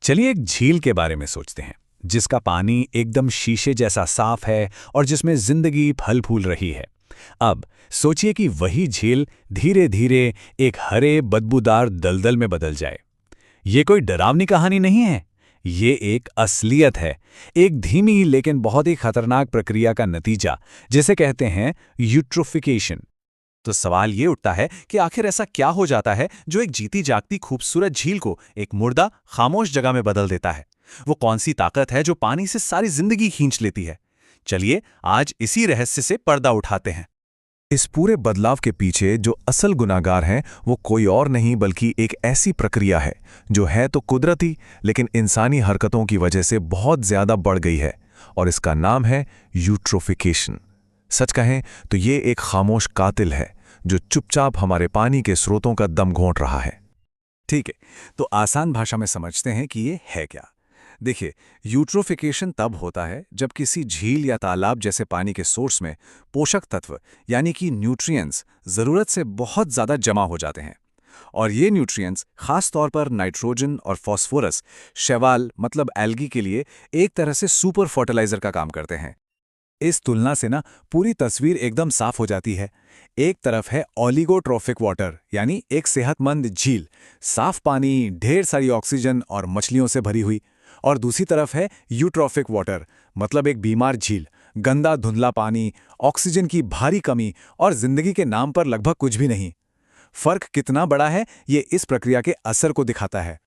चलिए एक झील के बारे में सोचते हैं, जिसका पानी एकदम शीशे जैसा साफ है और जिसमें जिंदगी फल फूल रही है। अब सोचिए कि वही झील धीरे धीरे एक हरे बदबूदार दलदल में बदल जाए। ये कोई डरावनी कहानी नहीं है, ये एक असलियत है, एक धीमी लेकिन बहुत ही खतरनाक प्रक्रिया का नतीजा, जिसे कहते हैं यूट्रोफिकेशन। तो सवाल ये उठता है कि आखिर ऐसा क्या हो जाता है जो एक जीती जागती खूबसूरत झील को एक मुर्दा खामोश जगह में बदल देता है। वो कौन सी ताकत है जो पानी से सारी जिंदगी खींच लेती है? चलिए आज इसी रहस्य से पर्दा उठाते हैं। इस पूरे बदलाव के पीछे जो असल गुनाहगार हैं वो कोई और नहीं बल्कि एक ऐसी प्रक्रिया है जो है तो कुदरती लेकिन इंसानी हरकतों की वजह से बहुत ज्यादा बढ़ गई है, और इसका नाम है यूट्रोफिकेशन। सच कहें तो ये एक खामोश कातिल है जो चुपचाप हमारे पानी के स्रोतों का दम घोंट रहा है। ठीक है, तो आसान भाषा में समझते हैं कि ये है क्या। देखिए, यूट्रोफिकेशन तब होता है जब किसी झील या तालाब जैसे पानी के सोर्स में पोषक तत्व यानी कि न्यूट्रिएंट्स ज़रूरत से बहुत ज़्यादा जमा हो जाते हैं। और ये न्यूट्रिएंट्स खास तौर पर नाइट्रोजन और फॉस्फोरस शैवाल मतलब एल्गी के लिए एक तरह से सुपर फर्टिलाइजर का काम करते हैं। इस तुलना से ना पूरी तस्वीर एकदम साफ हो जाती है। एक तरफ है ओलिगोट्रोफिक वाटर यानी एक सेहतमंद झील, साफ पानी, ढेर सारी ऑक्सीजन और मछलियों से भरी हुई। और दूसरी तरफ है यूट्रोफिक वाटर मतलब एक बीमार झील, गंदा धुंधला पानी, ऑक्सीजन की भारी कमी और जिंदगी के नाम पर लगभग कुछ भी नहीं। फर्क कितना बड़ा है ये इस प्रक्रिया के असर को दिखाता है।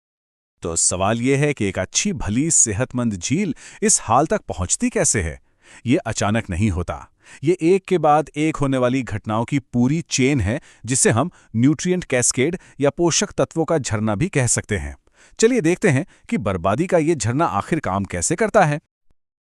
तो सवाल ये है कि एक अच्छी भली सेहतमंद झील इस हाल तक पहुंचती कैसे है? ये अचानक नहीं होता, ये एक के बाद एक होने वाली घटनाओं की पूरी चेन है, जिसे हम न्यूट्रिएंट कैस्केड या पोषक तत्वों का झरना भी कह सकते हैं। चलिए देखते हैं कि बर्बादी का ये झरना आखिर काम कैसे करता है।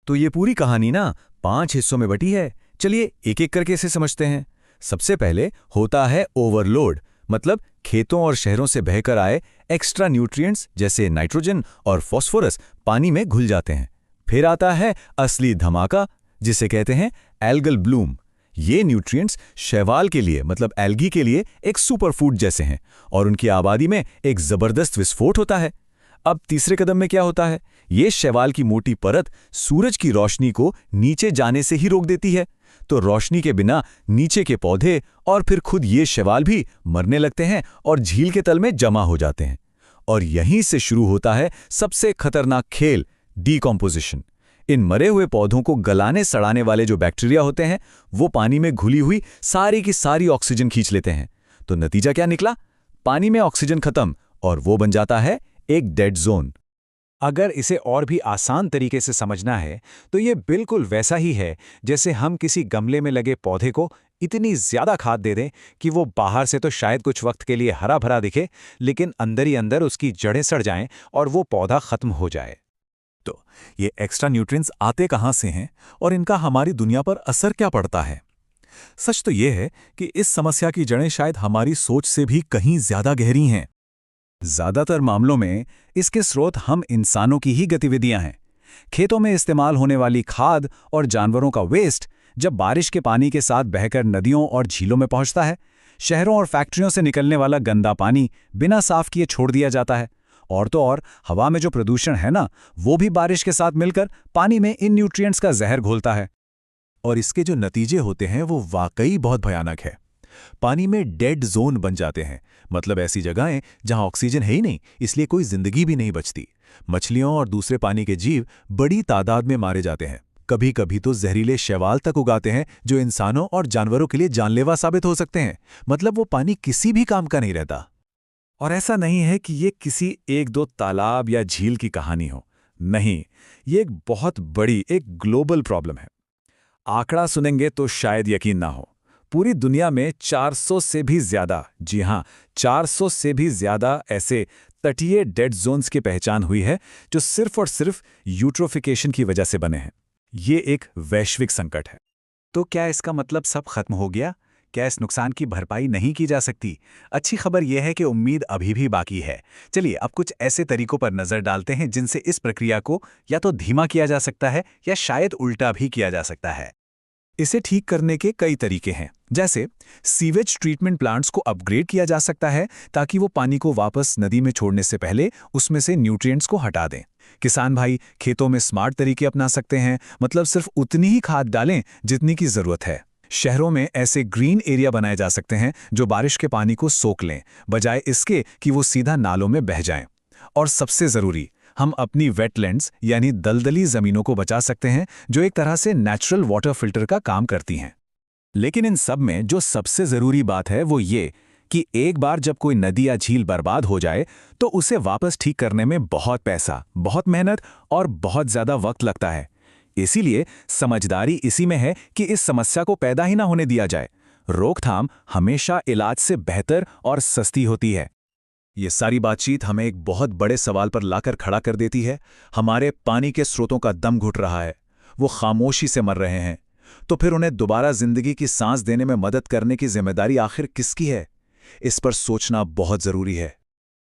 तो ये पूरी कहानी ना 5 हिस्सों में बटी है। चलिए एक एक करके इसे समझते हैं। सबसे पहले होता है ओवरलोड, मतलब खेतों और शहरों से बहकर आए एक्स्ट्रा न्यूट्रिएंट्स जैसे नाइट्रोजन और फॉस्फोरस पानी में घुल जाते हैं। फिर आता है असली धमाका, जिसे कहते हैं एल्गल ब्लूम। ये न्यूट्रिएंट्स शैवाल के लिए मतलब एल्गी के लिए एक सुपरफूड जैसे हैं और उनकी आबादी में एक जबरदस्त विस्फोट होता है। अब तीसरे कदम में क्या होता है? ये शैवाल की मोटी परत सूरज की रोशनी को नीचे जाने से ही रोक देती है, तो रोशनी के बिना नीचे के पौधे और फिर खुद ये शैवाल भी मरने लगते हैं और झील के तल में जमा हो जाते हैं। और यहीं से शुरू होता है सबसे खतरनाक खेल, डीकॉम्पोजिशन। इन मरे हुए पौधों को गलाने सड़ाने वाले जो बैक्टीरिया होते हैं वो पानी में घुली हुई सारी की सारी ऑक्सीजन खींच लेते हैं। तो नतीजा क्या निकला? पानी में ऑक्सीजन खत्म और वो बन जाता है एक डेड जोन। अगर इसे और भी आसान तरीके से समझना है तो ये बिल्कुल वैसा ही है जैसे हम किसी गमले में लगे पौधे को इतनी ज्यादा खाद दे दें कि वो बाहर से तो शायद कुछ वक्त के लिए हरा भरा दिखे, लेकिन अंदर ही अंदर उसकी जड़ें सड़ जाएं और वो पौधा खत्म हो जाए। तो ये एक्स्ट्रा न्यूट्रिएंट्स आते कहाँ से हैं और इनका हमारी दुनिया पर असर क्या पड़ता है? सच तो ये है कि इस समस्या की जड़ें शायद हमारी सोच से भी कहीं ज्यादा गहरी हैं। ज्यादातर मामलों में इसके स्रोत हम इंसानों की ही गतिविधियां हैं। खेतों में इस्तेमाल होने वाली खाद और जानवरों का वेस्ट जब बारिश के पानी के साथ बहकर नदियों और झीलों में पहुंचता है, शहरों और फैक्ट्रियों से निकलने वाला गंदा पानी बिना साफ किए छोड़ दिया जाता है। और तो और हवा में जो प्रदूषण है ना, वो भी बारिश के साथ मिलकर पानी में इन न्यूट्रिएंट्स का जहर घोलता है। और इसके जो नतीजे होते हैं वो वाकई बहुत भयानक है। पानी में डेड जोन बन जाते हैं, मतलब ऐसी जगहें जहां ऑक्सीजन है ही नहीं, इसलिए कोई जिंदगी भी नहीं बचती। मछलियों और दूसरे पानी के जीव बड़ी तादाद में मारे जाते हैं। कभी कभी तो जहरीले शैवाल तक उगाते हैं जो इंसानों और जानवरों के लिए जानलेवा साबित हो सकते हैं। मतलब वो पानी किसी भी काम का नहीं रहता। और ऐसा नहीं है कि ये किसी एक दो तालाब या झील की कहानी हो, नहीं, ये एक बहुत बड़ी एक ग्लोबल प्रॉब्लम है। आंकड़ा सुनेंगे तो शायद यकीन ना हो, पूरी दुनिया में 400 से भी ज्यादा, जी हां 400 से भी ज्यादा ऐसे तटीय डेड जोन्स की पहचान हुई है जो सिर्फ और सिर्फ यूट्रोफिकेशन की वजह से बने हैं। ये एक वैश्विक संकट है। तो क्या इसका मतलब सब खत्म हो गया? क्या इस नुकसान की भरपाई नहीं की जा सकती? अच्छी खबर यह है कि उम्मीद अभी भी बाकी है। चलिए अब कुछ ऐसे तरीकों पर नजर डालते हैं जिनसे इस प्रक्रिया को या तो धीमा किया जा सकता है या शायद उल्टा भी किया जा सकता है। इसे ठीक करने के कई तरीके हैं। जैसे सीवेज ट्रीटमेंट प्लांट्स को अपग्रेड किया जा सकता है ताकि वो पानी को वापस नदी में छोड़ने से पहले उसमें से न्यूट्रिएंट्स को हटा दें। किसान भाई खेतों में स्मार्ट तरीके अपना सकते हैं, मतलब सिर्फ उतनी ही खाद डालें जितनी की जरूरत है। शहरों में ऐसे ग्रीन एरिया बनाए जा सकते हैं जो बारिश के पानी को सोख लें, बजाय इसके कि वो सीधा नालों में बह जाएं। और सबसे जरूरी, हम अपनी वेटलैंड्स यानी दलदली जमीनों को बचा सकते हैं जो एक तरह से नेचुरल वाटर फिल्टर का काम करती हैं। लेकिन इन सब में जो सबसे जरूरी बात है वो ये कि एक बार जब कोई नदी या झील बर्बाद हो जाए तो उसे वापस ठीक करने में बहुत पैसा, बहुत मेहनत और बहुत ज्यादा वक्त लगता है। इसीलिए समझदारी इसी में है कि इस समस्या को पैदा ही ना होने दिया जाए। रोकथाम हमेशा इलाज से बेहतर और सस्ती होती है। ये सारी बातचीत हमें एक बहुत बड़े सवाल पर लाकर खड़ा कर देती है। हमारे पानी के स्रोतों का दम घुट रहा है, वो खामोशी से मर रहे हैं। तो फिर उन्हें दोबारा जिंदगी की सांस देने में मदद करने की जिम्मेदारी आखिर किसकी है? इस पर सोचना बहुत जरूरी है।